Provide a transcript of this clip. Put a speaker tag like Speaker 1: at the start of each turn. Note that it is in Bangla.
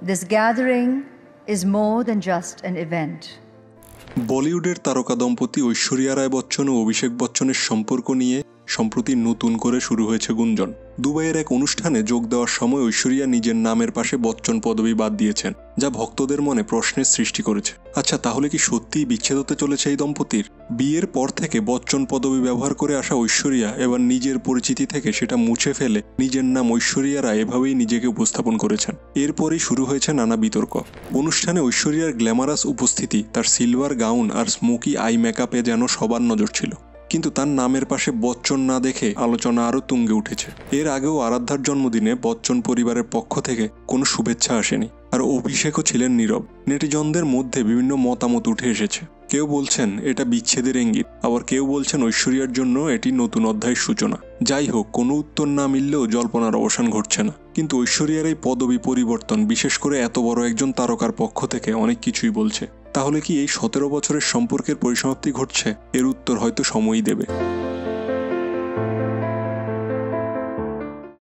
Speaker 1: This gathering is more than just an event.
Speaker 2: বলিউডের তারকা দম্পতি ঐশ্বরিয়া রায় বচ্চন ও অভিষেক বচ্চনের সম্পর্ক নিয়ে সম্প্রতি নতুন করে শুরু হয়েছে গুঞ্জন। দুবাইয়ের এক অনুষ্ঠানে যোগ দেওয়ার সময় ঐশ্বরিয়া নিজের নামের পাশে বচ্চন পদবি বাদ দিয়েছেন, যা ভক্তদের মনে প্রশ্নের সৃষ্টি করেছে। আচ্ছা, তাহলে কি সত্যিই বিচ্ছেদ হতে চলেছে এই দম্পতির? বিয়ের পর থেকে বচ্চন পদবি ব্যবহার করে আসা ঐশ্বরিয়া এবার নিজের পরিচিতি থেকে সেটা মুছে ফেলে নিজের নাম ঐশ্বরিয়া রায় এভাবেই নিজেকে উপস্থাপন করেছেন। এরপরই শুরু হয়েছে নানা বিতর্ক। অনুষ্ঠানে ঐশ্বরিয়ার গ্ল্যামারাস উপস্থিতি, তার silver gown R smoky I মেকআপে যেন সবার নজর ছিল, কিন্তু তার নামের পাশে বচ্চন না দেখে আলোচনা আরও তুঙ্গে উঠেছে। এর আগেও আরাধ্যার জন্মদিনে বচ্চন পরিবারের পক্ষ থেকে কোনো শুভেচ্ছা আসেনি, আর অভিষেকও ছিলেন নীরব। নেটিজনদের মধ্যে বিভিন্ন মতামত উঠে এসেছে। কেউ বলছেন এটা বিচ্ছেদের ইঙ্গিত, আবার কেউ বলছেন ঐশ্বরিয়ার জন্য এটি নতুন অধ্যায়ের সূচনা। যাই হোক, কোনো উত্তর না মিললেও জল্পনার অবসান ঘটছে না। কিন্তু ঐশ্বরিয়ার এই পদবি পরিবর্তন বিশেষ করে এত বড় একজন তারকার পক্ষ থেকে অনেক কিছুই বলছে। তাহলে কি এই 17 বছরের সম্পর্কের পরিসমাপ্তি ঘটছে? এর উত্তর হয়তো সময়ই দেবে।